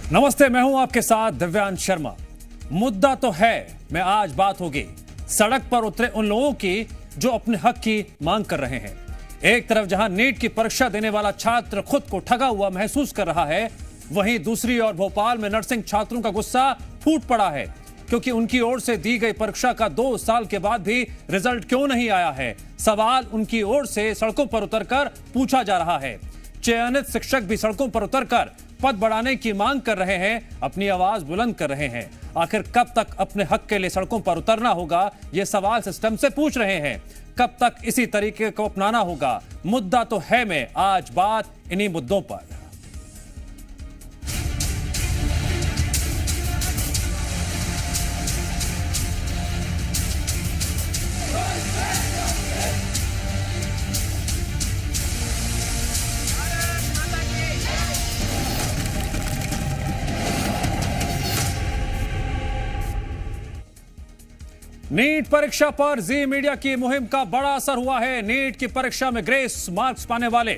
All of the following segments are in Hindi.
नमस्ते, मैं हूं आपके साथ दिव्यांश शर्मा। मुद्दा तो है में आज बात होगी सड़क पर उतरे उन लोगों की जो अपने हक की मांग कर रहे हैं। एक तरफ जहां नीट की परीक्षा देने वाला छात्र खुद को ठगा हुआ महसूस कर रहा है, वहीं दूसरी ओर भोपाल में नर्सिंग छात्रों का गुस्सा फूट पड़ा है क्योंकि उनकी ओर से दी गई परीक्षा का 2 साल के बाद भी रिजल्ट क्यों नहीं आया है। सवाल उनकी ओर से सड़कों पर उतरकर पूछा जा रहा है। चयनित शिक्षक भी सड़कों पर उतरकर पद बढ़ाने की मांग कर रहे हैं, अपनी आवाज बुलंद कर रहे हैं। आखिर कब तक अपने हक के लिए सड़कों पर उतरना होगा, ये सवाल सिस्टम से पूछ रहे हैं। कब तक इसी तरीके को अपनाना होगा? मुद्दा तो है में आज बात इन्हीं मुद्दों पर। नीट परीक्षा पर जी मीडिया की मुहिम का बड़ा असर हुआ है। नीट की परीक्षा में ग्रेस मार्क्स पाने वाले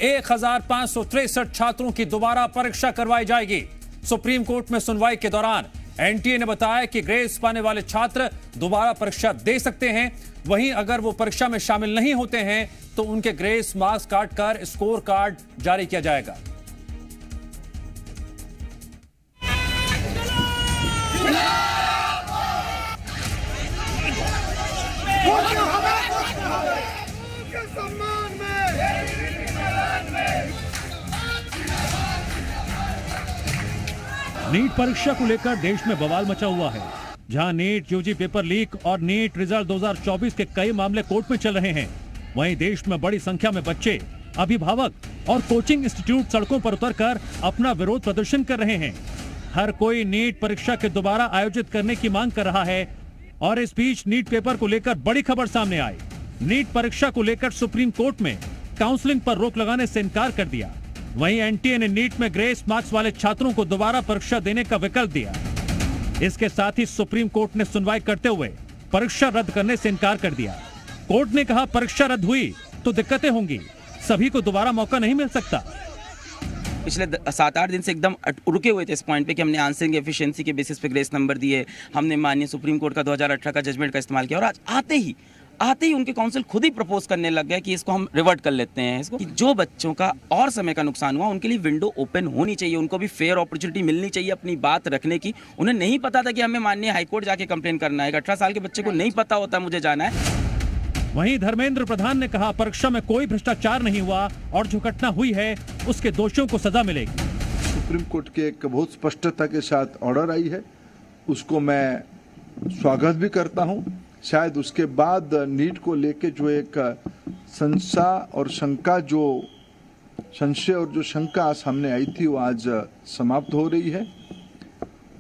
1563 छात्रों की दोबारा परीक्षा करवाई जाएगी। सुप्रीम कोर्ट में सुनवाई के दौरान एनटीए ने बताया कि ग्रेस पाने वाले छात्र दोबारा परीक्षा दे सकते हैं। वहीं अगर वो परीक्षा में शामिल नहीं होते हैं तो उनके ग्रेस मार्क्स काटकर स्कोर कार्ड जारी किया जाएगा। नीट परीक्षा को लेकर देश में बवाल मचा हुआ है। जहां नीट यूजी पेपर लीक और नीट रिजल्ट 2024 के कई मामले कोर्ट में चल रहे हैं, वहीं देश में बड़ी संख्या में बच्चे, अभिभावक और कोचिंग इंस्टीट्यूट सड़कों पर उतरकर अपना विरोध प्रदर्शन कर रहे हैं। हर कोई नीट परीक्षा के दोबारा आयोजित करने की मांग कर रहा है और इस बीच नीट पेपर को लेकर बड़ी खबर सामने आई। नीट परीक्षा को लेकर सुप्रीम कोर्ट में काउंसलिंग पर रोक लगाने से इनकार कर दिया। वहीं एनटीए ने नीट में ग्रेस मार्क्स वाले छात्रों को दोबारा परीक्षा देने का विकल्प दिया। इसके साथ ही सुप्रीम कोर्ट ने सुनवाई करते हुए परीक्षा रद्द करने से इनकार कर दिया। कोर्ट ने कहा, परीक्षा रद्द हुई तो दिक्कतें होंगी, सभी को दोबारा मौका नहीं मिल सकता। पिछले 7-8 दिन से एकदम रुके हुए थे इस पॉइंट पे कि हमने आंसरिंग एफिशिएंसी के बेसिस पे ग्रेस नंबर दिए, हमने माननीय सुप्रीम कोर्ट का 2018 का जजमेंट का इस्तेमाल किया और आज आते ही उनके काउंसिल खुद ही प्रपोज करने लग गया कि इसको हम रिवर्ट कर लेते हैं। इसको जो बच्चों का और समय का नुकसान हुआ उनके लिए विंडो ओपन होनी चाहिए, उनको भी फेयर अपॉर्चुनिटी मिलनी चाहिए अपनी बात रखने की। उन्हें नहीं पता था कि हमें माननीय हाईकोर्ट जाके कंप्लेन करना है। 18 साल के बच्चे को नहीं पता होता मुझे जाना है। वहीं धर्मेंद्र प्रधान ने कहा, परीक्षा में कोई भ्रष्टाचार नहीं हुआ और जो घटना हुई है उसके दोषियों को सजा मिलेगी। सुप्रीम कोर्ट के एक बहुत स्पष्टता के साथ ऑर्डर आई है, उसको मैं स्वागत भी करता हूं। शायद उसके बाद नीट को लेके जो एक संशय और शंका सामने आई थी वो आज समाप्त हो रही है।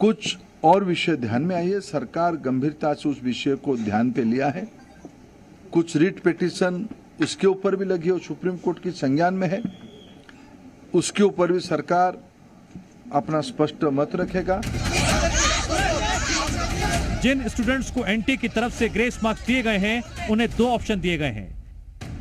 कुछ और विषय ध्यान में आई है, सरकार गंभीरता से उस विषय को ध्यान पे लिया है। कुछ रिट पिटीशन उसके ऊपर भी लगी और सुप्रीम कोर्ट की संज्ञान में है, उसके ऊपर भी सरकार अपना स्पष्ट मत रखेगा। जिन स्टूडेंट्स को एनटीए की तरफ से ग्रेस मार्क्स दिए गए हैं, उन्हें 2 ऑप्शन दिए गए हैं।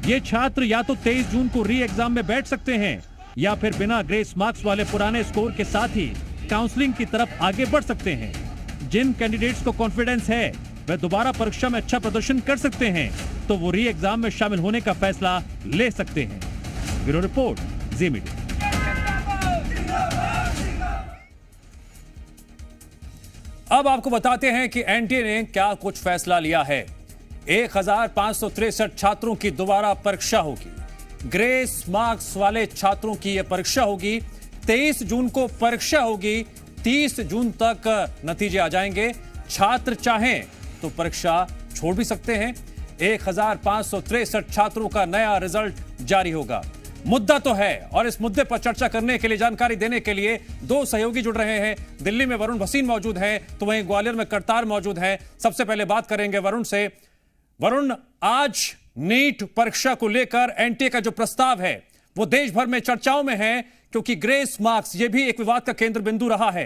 ये छात्र या तो 23 जून को री एग्जाम में बैठ सकते हैं या फिर बिना ग्रेस मार्क्स वाले पुराने स्कोर के साथ ही काउंसलिंग की तरफ आगे बढ़ सकते हैं। जिन कैंडिडेट्स को कॉन्फिडेंस है वे दोबारा परीक्षा में अच्छा प्रदर्शन कर सकते हैं तो वो री एग्जाम में शामिल होने का फैसला ले सकते हैं। ब्यूरो रिपोर्ट, जी मीडिया। अब आपको बताते हैं कि एनटीए ने क्या कुछ फैसला लिया है। 1563 छात्रों की दोबारा परीक्षा होगी। ग्रेस मार्क्स वाले छात्रों की यह परीक्षा होगी। 23 जून को परीक्षा होगी। 30 जून तक नतीजे आ जाएंगे। छात्र चाहें तो परीक्षा छोड़ भी सकते हैं। 1563 छात्रों का नया रिजल्ट जारी होगा। मुद्दा तो है और इस मुद्दे पर चर्चा करने के लिए, जानकारी देने के लिए 2 सहयोगी जुड़ रहे हैं। दिल्ली में वरुण भसीन मौजूद हैं तो वहीं ग्वालियर में करतार मौजूद हैं। सबसे पहले बात करेंगे वरुण से। वरुण, आज नीट परीक्षा को लेकर एनटीए का जो प्रस्ताव है वो देश भर में चर्चाओं में है क्योंकि ग्रेस मार्क्स ये भी एक विवाद का केंद्र बिंदु रहा है।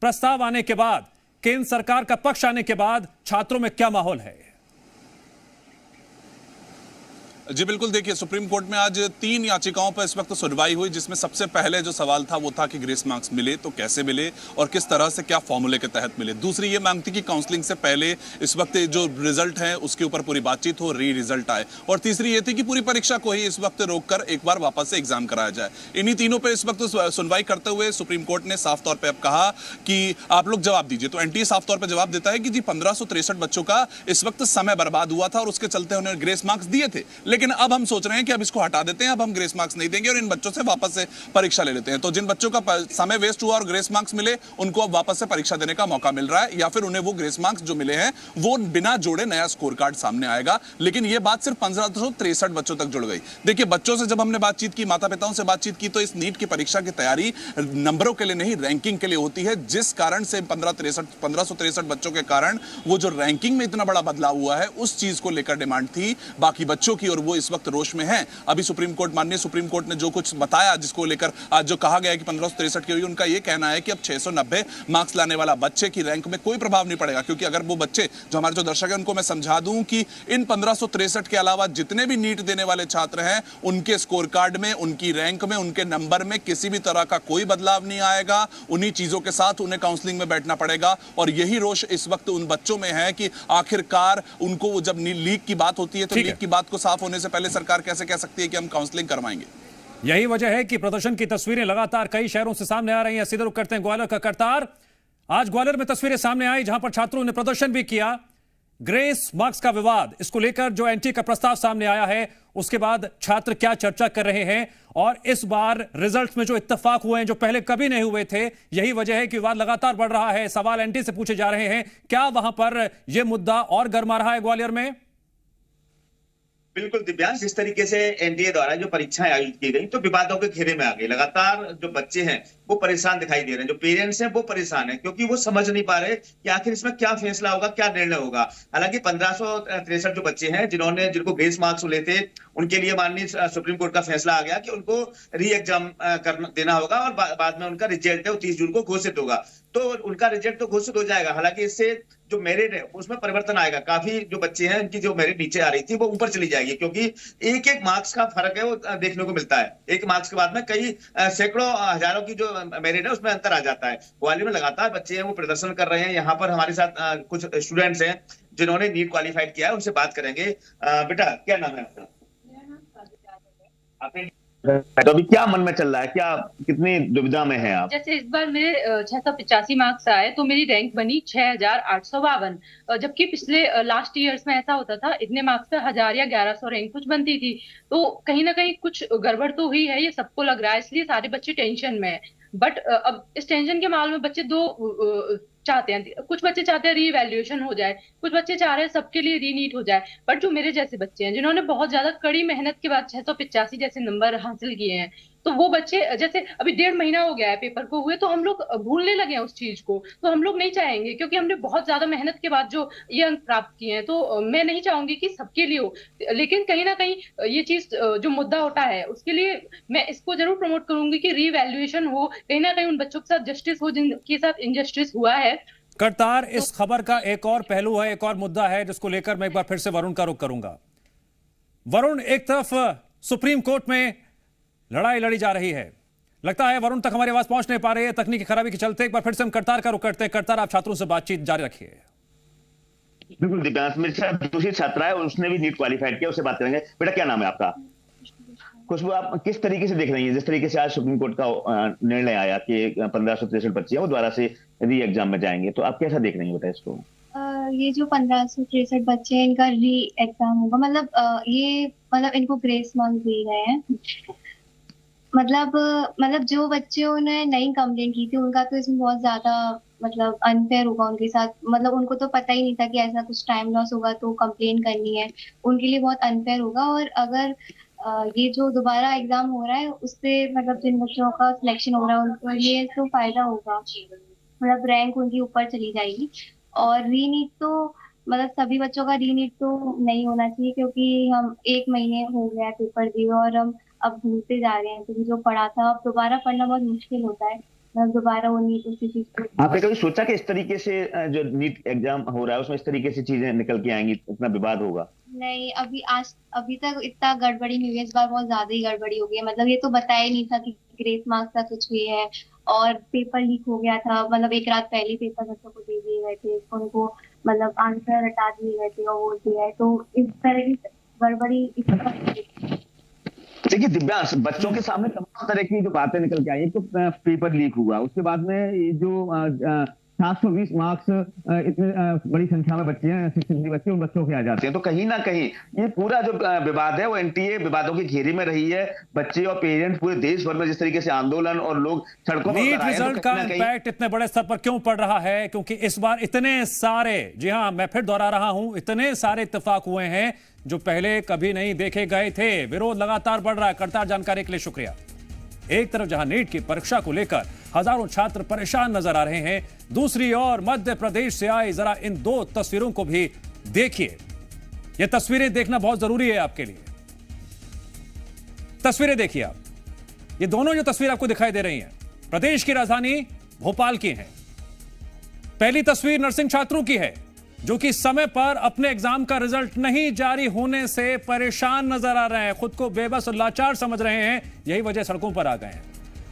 प्रस्ताव आने के बाद, केंद्र सरकार का पक्ष आने के बाद छात्रों में क्या माहौल है? जी बिल्कुल, देखिए सुप्रीम कोर्ट में आज 3 याचिकाओं पर इस वक्त सुनवाई हुई, जिसमें सबसे पहले जो सवाल था वो था कि ग्रेस मार्क्स मिले तो कैसे मिले और किस तरह से, क्या फॉर्मूले के तहत मिले। दूसरी ये मांग थी कि काउंसलिंग से पहले इस वक्त जो रिजल्ट है उसके ऊपर पूरी बातचीत हो, रिजल्ट आए। और तीसरी ये थी कि पूरी परीक्षा को ही इस वक्त रोककर एक बार वापस से एग्जाम कराया जाए। इन्हीं तीनों पर इस वक्त सुनवाई करते हुए सुप्रीम कोर्ट ने साफ तौर पर अब कहा कि आप लोग जवाब दीजिए। तो एनटीए साफ तौर पर जवाब देता है कि जी 1563 बच्चों का इस वक्त समय बर्बाद हुआ था और उसके चलते उन्होंने ग्रेस मार्क्स दिए थे, लेकिन अब हम सोच रहे हैं कि अब इसको हटा देते हैं, अब हम ग्रेस मार्क्स नहीं देंगे और इन बच्चों से वापस से परीक्षा ले लेते हैं। तो जिन बच्चों का समय वेस्ट हुआ और ग्रेस मार्क्स मिले, उनको अब वापस से परीक्षा देने का मौका मिल रहा है, या फिर उन्हें वो ग्रेस मार्क्स जो मिले हैं वो बिना जोड़े नया स्कोर कार्ड सामने आएगा। लेकिन ये बात सिर्फ 1563 बच्चों तक जुड़ गई। देखिए, बच्चों से जब हमने बातचीत की, माता पिताओं से बातचीत की, तो इस नीट की परीक्षा की तैयारी नंबरों के लिए नहीं, रैंकिंग के लिए होती है, जिस कारण से 1563 बच्चों के कारण वो जो रैंकिंग में इतना बड़ा बदलाव हुआ है, उस चीज को लेकर डिमांड थी बाकी बच्चों की, और वो इस वक्त रोष में है। अभी माननीय सुप्रीम कोर्ट ने जो कुछ बताया, जिसको लेकर आज जो कहा गया है कि 1563 की हुई, उनका ये कहना है कि अब 690 मार्क्स लाने वाला बच्चे की रैंक में कोई प्रभाव नहीं पड़ेगा। क्योंकि अगर वो बच्चे जो हमारे जो दर्शक हैं उनको मैं समझा दूं कि इन 1563 के अलावा जितने भी नीट देने वाले छात्र हैं, उनके स्कोर कार्ड में, उनकी रैंक में, उनके नंबर में किसी भी तरह का कोई बदलाव नहीं आएगा। उन्हीं चीजों के साथ उन्हें काउंसलिंग में बैठना पड़ेगा। और यही रोष इस वक्त उन बच्चों में है कि आखिरकार उनको जब लीक की बात होती है तो लीक की बात को साफ होने से पहले सरकार कैसे कह सकती है कि हम काउंसलिंग करवाएंगे। यही वजह है कि प्रदर्शन की तस्वीरें लगातार कई शहरों से सामने आ रही हैं। सीधे रुख करते हैं ग्वालियर का। करतार, आज ग्वालियर में तस्वीरें सामने आई जहां पर छात्रों ने प्रदर्शन भी किया। ग्रेस मार्क्स का विवाद, इसको लेकर जो एनटीए का प्रस्ताव सामने आया है, उसके बाद छात्र क्या चर्चा कर रहे हैं और इस बार रिजल्ट में जो इत्तेफाक हुए हैं जो पहले कभी नहीं हुए थे, यही वजह है कि विवाद लगातार बढ़ रहा है। सवाल एनटीए से पूछे जा रहे हैं, क्या वहां पर यह मुद्दा और गर्मा रहा है ग्वालियर में? बिल्कुल दिव्यांश, जिस तरीके से एनडीए द्वारा जो परीक्षाएं आयोजित की गई तो विवादों के घेरे में आ गई। लगातार जो बच्चे हैं वो परेशान दिखाई दे रहे हैं, जो पेरेंट्स हैं वो परेशान हैं, क्योंकि वो समझ नहीं पा रहे कि आखिर इसमें क्या फैसला होगा, क्या निर्णय होगा। हालांकि 1563 जो बच्चे हैं जिनको ग्रेस मार्क्स मिले थे, उनके लिए माननीय सुप्रीम कोर्ट का फैसला आ गया कि उनको री एग्जाम देना होगा और बाद में उनका रिजल्ट है वो 30 जून को घोषित होगा। तो उनका रिजल्ट तो घोषित हो जाएगा, हालांकि इससे जो मेरिट है उसमें परिवर्तन आएगा। काफी जो बच्चे हैं उनकी जो मेरिट नीचे आ रही थी वो ऊपर चली जाएगी, क्योंकि एक एक मार्क्स का फर्क है वो देखने को मिलता है। एक मार्क्स के बाद में कई सैकड़ों हजारों की जो मेरिट है उसमें अंतर आ जाता है। ग्वालियर में लगातार बच्चे हैं वो प्रदर्शन कर रहे हैं। यहाँ पर हमारे साथ कुछ स्टूडेंट्स हैं जिन्होंने नीट क्वालिफाइड किया है, उनसे बात करेंगे। बेटा, क्या नाम है आपका? आपने तो अभी क्या मन में चल रहा है, क्या कितनी दुविधा में है आप? जैसे इस बार मेरे 685 मार्क्स आए तो मेरी रैंक बनी 6852, जबकि पिछले लास्ट ईयर्स में ऐसा होता था इतने मार्क्स पे 1000 या 1100 रैंक कुछ बनती थी। तो कहीं ना कहीं कुछ गड़बड़ तो हुई है, ये सबको लग रहा है, इसलिए सारे बच्चे टेंशन में है। बट अब इस टेंशन के माहौल में बच्चे दो चाहते हैं, कुछ बच्चे चाहते हैं रीवैल्यूएशन हो जाए, कुछ बच्चे चाह रहे हैं सबके लिए रीनीट हो जाए। बट जो मेरे जैसे बच्चे हैं जिन्होंने बहुत ज्यादा कड़ी मेहनत के बाद 685 जैसे नंबर हासिल किए हैं, तो वो बच्चे, जैसे अभी 1.5 महीना हो गया है पेपर को हुए, तो हम लोग भूलने लगे हैं उस चीज को। तो हम लोग नहीं चाहेंगे, क्योंकि हमने बहुत ज्यादा मेहनत के बाद जो ये अंक प्राप्त किए हैं, तो मैं नहीं चाहूंगी कि सबके लिए हो। लेकिन कहीं ना कहीं ये चीज जो मुद्दा उठा है उसके लिए मैं इसको जरूर प्रमोट करूंगी कि रीवैल्यूएशन हो, कहीं ना कहीं उन बच्चों के साथ जस्टिस हो जिनके साथ इनजस्टिस हुआ है। करतार, इस खबर का एक और पहलू है, एक और मुद्दा है जिसको लेकर मैं एक बार फिर से वरुण का रुख करूंगा। वरुण, एक तरफ सुप्रीम कोर्ट में लड़ाई लड़ी जा रही है, लगता है वरुण तक हमारी आवाज पहुंच नहीं पा रही है तकनीकी खराबी के चलते। एक बार फिर से हम करतार का रुख करते हैं। करतार, आप छात्रों से बातचीत जारी रखिए। बिल्कुल दिव्यांश, मेरे साथ दूसरी छात्रा है, उसने भी नीट क्वालिफाइड किया, उससे बात करेंगे। बेटा, क्या नाम है आपका? खुशबू, आप किस तरीके से देख रही हैं जिस तरीके से आज सुप्रीम कोर्ट का निर्णय आया कि 1563 बच्चे हैं वो दोबारा से री एग्जाम में जाएंगे, तो आप कैसा देख रही हैं बेटा इसको? ये जो 1563 बच्चे हैं इनका री एग्जाम होगा, मतलब इनको ग्रेस मार्क्स दिए गए हैं। मतलब जो बच्चों ने नई कंप्लेंट की थी उनका तो इसमें बहुत ज्यादा मतलब अनफेयर होगा उनके साथ। मतलब उनको तो पता ही नहीं था कि ऐसा कुछ टाइम लॉस होगा तो कंप्लेन करनी है, उनके लिए बहुत अनफेयर होगा। और अगर ये जो दोबारा एग्जाम हो रहा है उससे मतलब जिन बच्चों का सिलेक्शन हो रहा है उनको ये तो फायदा होगा, मतलब रैंक उनकी ऊपर चली जाएगी। और रीनीट तो मतलब सभी बच्चों का रीनीट तो नहीं होना चाहिए, क्योंकि हम 1 महीने हो गया पेपर दिए और हम अब भूलते जा रहे हैं, क्योंकि जो पढ़ा था अब दोबारा पढ़ना बहुत मुश्किल होता है। दोबारा वो नीट उसी चीज को। आपने कभी सोचा कि इस तरीके से जो नीट एग्जाम हो रहा है उसमें इस तरीके से चीजें निकल के आएंगी, इतना विवाद होगा? नहीं, अभी तक इतना गड़बड़ी नहीं हुई है। इस बार बहुत ज्यादा ही गड़बड़ी हो गई है। मतलब ये तो बताया ही नहीं था कि ग्रेस मार्क्स का कुछ भी है, और पेपर लीक हो गया था। मतलब एक रात पहले पेपर बच्चों को दे दिए गए थे, उनको मतलब आंसर हटा दिए गए थे और वो दिया है। तो इस तरह की गड़बड़ी इस तरह। देखिए दिव्यांश, बच्चों के सामने तमाम तरह की जो बातें निकल के आई। एक तो पेपर लीक हुआ, उसके बाद में ये जो 720 मार्क्स, इतने बड़ी संख्या में बच्चे हैं, 60 बच्चे, उन बच्चों के आ जाते हैं। तो कहीं ना कहीं ये पूरा जो विवाद है वो एनटीए विवादों की घेरे में रही है। बच्चे और पेरेंट्स पूरे देश भर में जिस तरीके से आंदोलन और लोग सड़कों पर नीट उतर आए हैं, रिजल्ट तो का कहीं ना कहीं इम्पैक्ट इतने बड़े स्तर पर क्यों पड़ रहा है? क्योंकि इस बार इतने सारे, जी हां, मैं फिर दोहरा रहा हूं, इतने सारे इत्तेफाक हुए हैं जो पहले कभी नहीं देखे गए थे। विरोध लगातार बढ़ रहा है। करतार जानकारी के लिए शुक्रिया। एक तरफ जहां नीट की परीक्षा को लेकर हजारों छात्र परेशान नजर आ रहे हैं, दूसरी ओर मध्य प्रदेश से आई जरा इन दो तस्वीरों को भी देखिए। ये तस्वीरें देखना बहुत जरूरी है आपके लिए। तस्वीरें देखिए आप, ये दोनों जो तस्वीर आपको दिखाई दे रही हैं प्रदेश की राजधानी भोपाल की हैं। पहली तस्वीर नर्सिंग छात्रों की है जो कि समय पर अपने एग्जाम का रिजल्ट नहीं जारी होने से परेशान नजर आ रहे हैं, खुद को बेबस और लाचार समझ रहे हैं। यही वजह सड़कों पर आ गए हैं।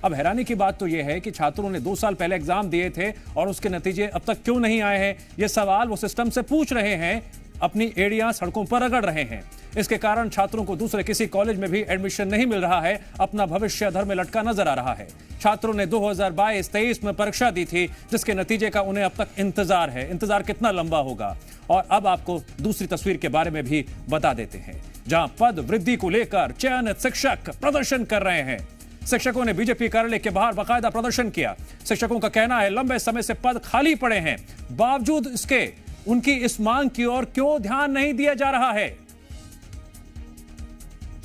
अब हैरानी की बात तो यह है कि छात्रों ने 2 साल पहले एग्जाम दिए थे और उसके नतीजे अब तक क्यों नहीं आए हैं, यह सवाल वो सिस्टम से पूछ रहे हैं, अपनी एड़ियां सड़कों पर रगड़ रहे हैं। इसके कारण छात्रों को दूसरे किसी कॉलेज में भी एडमिशन नहीं मिल रहा है, अपना भविष्य अधर में लटका नजर आ रहा है। छात्रों ने 2022-23 में परीक्षा दी थी जिसके नतीजे का उन्हें अब तक इंतजार है। इंतजार कितना लंबा होगा? और अब आपको दूसरी तस्वीर के बारे में भी बता देते हैं, जहां पद वृद्धि को लेकर चयनित शिक्षक प्रदर्शन कर रहे हैं। शिक्षकों ने बीजेपी कार्यालय के बाहर बाकायदा प्रदर्शन किया। शिक्षकों का कहना है लंबे समय से पद खाली पड़े हैं, बावजूद इसके उनकी इस मांग की ओर क्यों ध्यान नहीं दिया जा रहा है?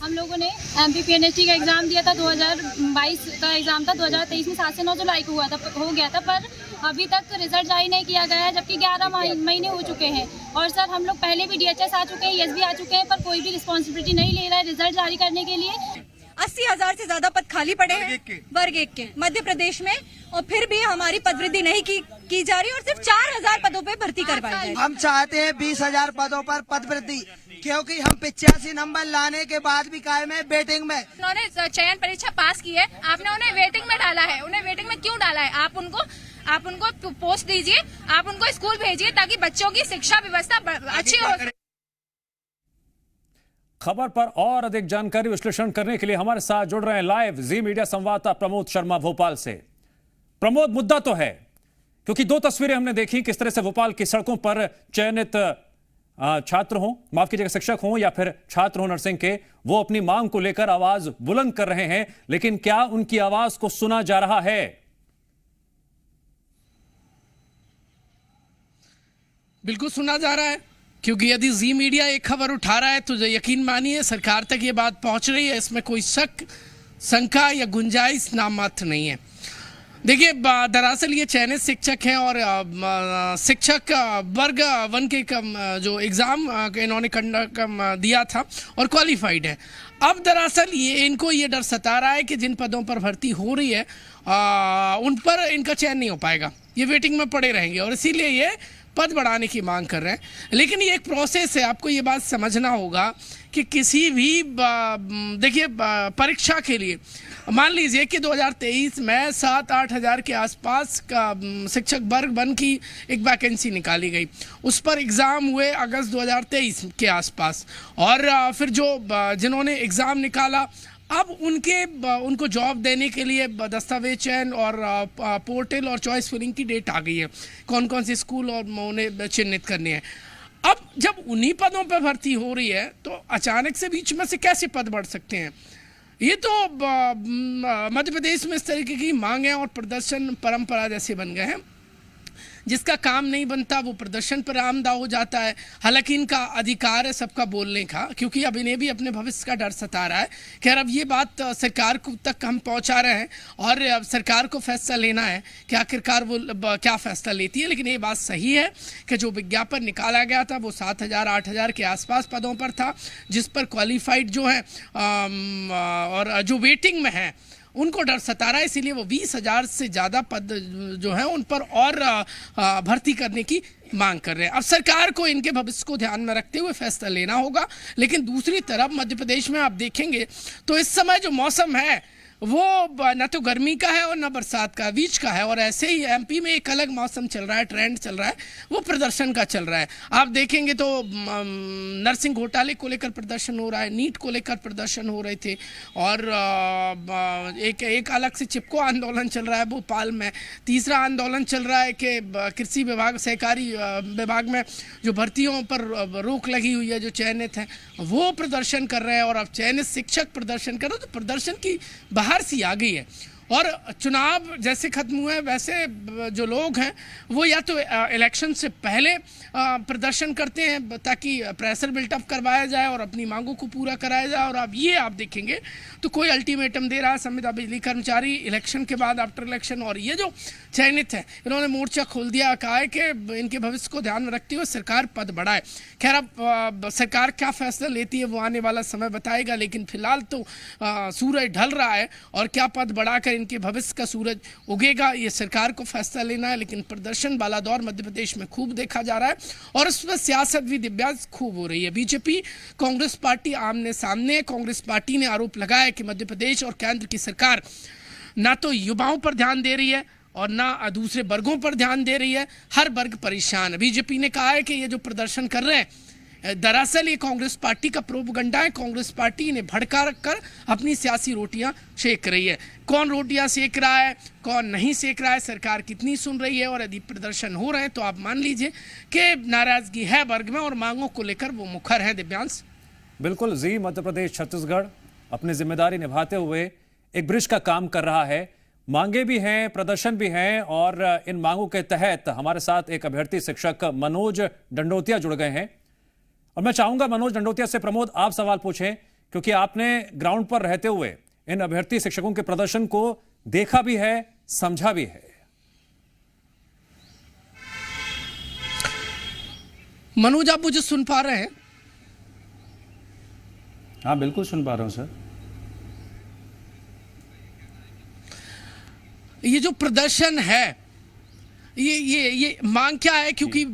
हम लोगों ने एमपीपीएनएसटी का एग्जाम दिया था, 2022 का एग्जाम था, 2023 में 7 से 9 जुलाई को हो गया था, पर अभी तक रिजल्ट जारी नहीं किया गया है, जबकि 11 महीने हो चुके हैं। और सर हम लोग पहले भी डीएचएस आ चुके हैं, एसबी आ चुके हैं, पर कोई भी रिस्पॉन्सिबिलिटी नहीं ले रहा है रिजल्ट जारी करने के लिए। 80,000 से ज्यादा पद खाली पड़े हैं वर्ग 1 के मध्य प्रदेश में, और फिर भी हमारी पदवृद्धि नहीं की जा रही, और सिर्फ 4,000 पदों पे भर्ती करवाई जाए। हम चाहते हैं 20,000 पदों पर पदवृद्धि, क्योंकि हम 85 नंबर लाने के बाद भी कायम है वेटिंग में। उन्होंने चयन परीक्षा पास की है, आपने उन्हें वेटिंग में डाला है। उन्हें वेटिंग में क्यों डाला है? आप उनको पोस्ट दीजिए, आप उनको स्कूल भेजिए, ताकि बच्चों की शिक्षा व्यवस्था अच्छी हो। खबर पर और अधिक जानकारी विश्लेषण करने के लिए हमारे साथ जुड़ रहे हैं लाइव जी मीडिया संवाददाता प्रमोद शर्मा भोपाल से। प्रमोद, मुद्दा तो है, क्योंकि 2 तस्वीरें हमने देखी किस तरह से भोपाल की सड़कों पर चयनित छात्र हों, माफ कीजिएगा शिक्षक हों या फिर छात्र हों नर्सिंग के, वो अपनी मांग को लेकर आवाज बुलंद कर रहे हैं, लेकिन क्या उनकी आवाज को सुना जा रहा है? बिल्कुल सुना जा रहा है, क्योंकि यदि जी मीडिया एक खबर उठा रहा है तो यकीन मानिए सरकार तक ये बात पहुंच रही है, इसमें कोई शक, शंका या गुंजाइश नामात्र नहीं है। देखिए, दरअसल ये चयनित शिक्षक हैं और शिक्षक वर्ग 1 के जो एग्ज़ाम इन्होंने दिया था और क्वालिफाइड है। अब दरअसल इनको ये डर सता रहा है कि जिन पदों पर भर्ती हो रही है उन पर इनका चयन नहीं हो पाएगा, ये वेटिंग में पड़े रहेंगे, और इसीलिए ये पद बढ़ाने की मांग कर रहे हैं। लेकिन ये एक प्रोसेस है, आपको ये बात समझना होगा कि किसी भी देखिए परीक्षा के लिए मान लीजिए कि 2023 में 7-8 हज़ार के आसपास का शिक्षक वर्ग 1 की एक वैकेंसी निकाली गई, उस पर एग्ज़ाम हुए अगस्त 2023 के आसपास, और फिर जो जिन्होंने एग्ज़ाम निकाला अब उनको जॉब देने के लिए दस्तावेज चयन और पोर्टल और चॉइस फिलिंग की डेट आ गई है, कौन कौन से स्कूल और उन्हें चिन्हित करने हैं। अब जब उन्हीं पदों पर भर्ती हो रही है तो अचानक से बीच में से कैसे पद बढ़ सकते हैं? ये तो मध्य प्रदेश में इस तरीके की मांग है और प्रदर्शन परंपरा जैसे बन गए हैं। जिसका काम नहीं बनता वो प्रदर्शन पर आमदा हो जाता है। हालांकि इनका अधिकार है सबका बोलने का, क्योंकि अब इन्हें भी अपने भविष्य का डर सता रहा है। खैर, अब ये बात सरकार को तक हम पहुंचा रहे हैं और अब सरकार को फैसला लेना है कि आखिरकार वो क्या फैसला लेती है। लेकिन ये बात सही है कि जो विज्ञापन निकाला गया था वो 7,000-8,000 के आसपास पदों पर था, जिस पर क्वालिफाइड जो है और जो वेटिंग में है उनको डर सता रहा है, इसीलिए वो 20,000 से ज़्यादा पद जो है उन पर और भर्ती करने की मांग कर रहे हैं। अब सरकार को इनके भविष्य को ध्यान में रखते हुए फैसला लेना होगा। लेकिन दूसरी तरफ मध्य प्रदेश में आप देखेंगे तो इस समय जो मौसम है वो न तो गर्मी का है और न बरसात का, बीच का है। और ऐसे ही एमपी में एक अलग मौसम चल रहा है, ट्रेंड चल रहा है, वो प्रदर्शन का चल रहा है। आप देखेंगे तो नर्सिंग घोटाले को लेकर प्रदर्शन हो रहा है, नीट को लेकर प्रदर्शन हो रहे थे, और एक अलग से चिपको आंदोलन चल रहा है भोपाल में। तीसरा आंदोलन चल रहा है कि कृषि विभाग, सहकारी विभाग में जो भर्तियों पर रोक लगी हुई है, जो चयनित हैं वो प्रदर्शन कर रहे हैं, और अब चयनित शिक्षक प्रदर्शन कर रहे हैं। तो प्रदर्शन की बाहर सी आ गई है। और चुनाव जैसे खत्म हुए वैसे जो लोग हैं वो या तो इलेक्शन से पहले प्रदर्शन करते हैं ताकि प्रेशर बिल्टअप करवाया जाए और अपनी मांगों को पूरा कराया जाए। और अब ये आप देखेंगे तो कोई अल्टीमेटम दे रहा है संविदा बिजली कर्मचारी इलेक्शन के बाद, आफ्टर इलेक्शन। और ये जो चयनित है इन्होंने मोर्चा खोल दिया, कहा है कि इनके भविष्य को ध्यान में रखते हुए सरकार पद बढ़ाए। खैर अब सरकार क्या फैसला लेती है वो आने वाला समय बताएगा, लेकिन फिलहाल तो सूरज ढल रहा है और क्या पद बढ़ाकर इनके भविष्य का सूरज उगेगा ये सरकार को फैसला लेना है। लेकिन प्रदर्शन वाला दौर मध्य प्रदेश में खूब देखा जा रहा है और उसमें सियासत भी दिव्यांश खूब हो रही है। बीजेपी कांग्रेस पार्टी आमने सामने। कांग्रेस पार्टी ने आरोप लगाया कि मध्य प्रदेश और केंद्र की सरकार ना तो युवाओं पर ध्यान दे रही है और ना दूसरे वर्गों पर ध्यान दे रही है, हर वर्ग परेशान है। बीजेपी ने कहा है कि ये जो प्रदर्शन कर रहे हैं दरअसल ये कांग्रेस पार्टी का प्रोपगंडा है। कांग्रेस पार्टी इन्हें भड़का कर अपनी सियासी रोटियां सेक रही है। कौन रोटियां सेक रहा है, कौन नहीं सेक रहा है, सरकार कितनी सुन रही है, और यदि प्रदर्शन हो रहे हैं तो आप मान लीजिए कि नाराजगी है वर्ग में और मांगों को लेकर वो मुखर है। दिव्यांश बिल्कुल जी, मध्य प्रदेश छत्तीसगढ़ अपनी जिम्मेदारी निभाते हुए एक ब्रिज का काम कर रहा है। मांगे भी हैं, प्रदर्शन भी हैं, और इन मांगों के तहत हमारे साथ एक अभ्यर्थी शिक्षक मनोज डंडोतिया जुड़ गए हैं। और मैं चाहूंगा मनोज डंडोतिया से प्रमोद आप सवाल पूछें, क्योंकि आपने ग्राउंड पर रहते हुए इन अभ्यर्थी शिक्षकों के प्रदर्शन को देखा भी है, समझा भी है। मनोज आप मुझे सुन पा रहे हैं? हाँ बिल्कुल सुन पा रहा हूं सर। ये जो प्रदर्शन है ये मांग क्या है? क्योंकि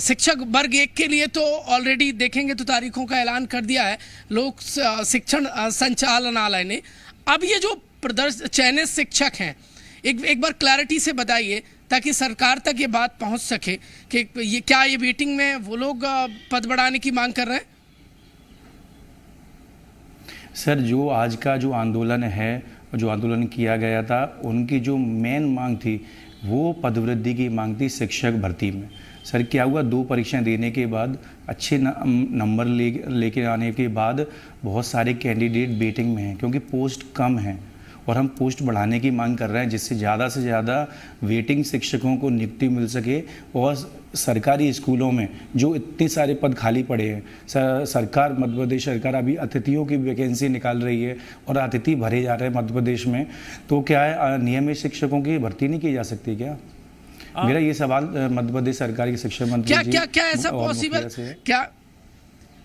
शिक्षक वर्ग एक के लिए तो ऑलरेडी देखेंगे तो तारीखों का ऐलान कर दिया है लोक शिक्षण संचालनालय ने। अब ये जो चयनित शिक्षक हैं एक बार क्लैरिटी से बताइए ताकि सरकार तक ये बात पहुंच सके कि ये क्या ये वेटिंग में वो लोग पद बढ़ाने की मांग कर रहे हैं? सर जो आज का जो आंदोलन है, जो आंदोलन किया गया था, उनकी जो मेन मांग थी वो पदवृद्धि की मांग थी शिक्षक भर्ती में। सर क्या हुआ, 2 परीक्षाएं देने के बाद अच्छे नंबर लेके आने के बाद बहुत सारे कैंडिडेट वेटिंग में हैं क्योंकि पोस्ट कम हैं और हम पोस्ट बढ़ाने की मांग कर रहे हैं जिससे ज़्यादा से ज़्यादा वेटिंग शिक्षकों को नियुक्ति मिल सके। और सरकारी स्कूलों में जो इतने सारे पद खाली पड़े हैं, सरकार मध्य प्रदेश सरकार अभी अतिथियों की वैकेंसी निकाल रही है और अतिथि भरे जा रहे हैं मध्य प्रदेश में, तो क्या है नियमित शिक्षकों की भर्ती नहीं की जा सकती क्या? मेरा ये सवाल मध्य प्रदेश सरकार के शिक्षा मंत्री जी क्या ऐसा पॉसिबल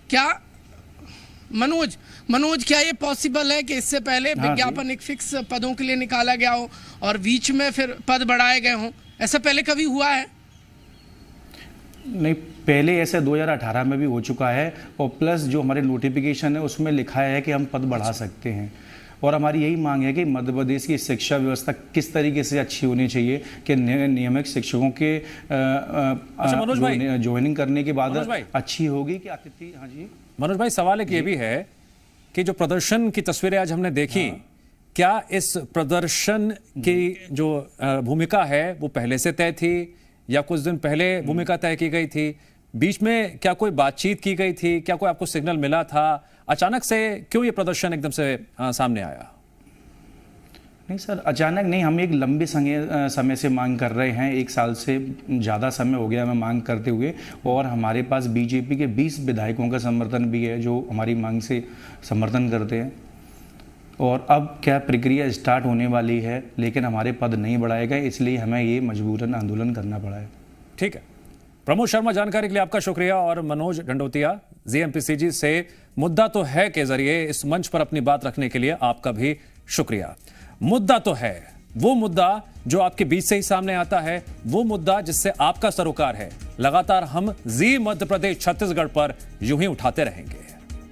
क्या मनोज क्या ये पॉसिबल है कि इससे पहले विज्ञापन एक फिक्स पदों के लिए निकाला गया हो और बीच में फिर पद बढ़ाए गए हों? ऐसा पहले कभी हुआ है? नहीं, पहले ऐसे 2018 में भी हो चुका है और प्लस जो हमारे नोटिफिकेशन है उसमें लिखा है कि हम पद बढ़ा सकते हैं। और हमारी यही मांग है कि मध्य प्रदेश की शिक्षा व्यवस्था किस तरीके से अच्छी होनी चाहिए कि नियमित शिक्षकों के ज्वाइनिंग करने के बाद अच्छी होगी कि अतिथि। हाँ जी मनोज भाई, सवाल एक ये भी है कि जो प्रदर्शन की तस्वीरें आज हमने देखी, क्या इस प्रदर्शन की जो भूमिका है वो पहले से तय थी या कुछ दिन पहले भूमिका तय की गई थी? बीच में क्या कोई बातचीत की गई थी? क्या कोई आपको सिग्नल मिला था? अचानक से क्यों ये प्रदर्शन एकदम से सामने आया? नहीं सर, अचानक नहीं, हम एक लंबे समय से मांग कर रहे हैं। 1 साल से ज़्यादा समय हो गया हमें मांग करते हुए और हमारे पास बीजेपी के 20 विधायकों का समर्थन भी है जो हमारी मांग से समर्थन करते हैं। और अब क्या प्रक्रिया स्टार्ट होने वाली है लेकिन हमारे पद नहीं बढ़ाए गए, इसलिए हमें ये मजबूरन आंदोलन करना पड़ा है। ठीक है, प्रमोद शर्मा, जानकारी के लिए आपका शुक्रिया। और मनोज डंडोतिया जीएमपीसीजी से मुद्दा तो है के जरिए इस मंच पर अपनी बात रखने के लिए आपका भी शुक्रिया। मुद्दा तो है, वो मुद्दा जो आपके बीच से ही सामने आता है, वो मुद्दा जिससे आपका सरोकार है। लगातार हम जी मध्य प्रदेश छत्तीसगढ़ पर यूं ही उठाते रहेंगे।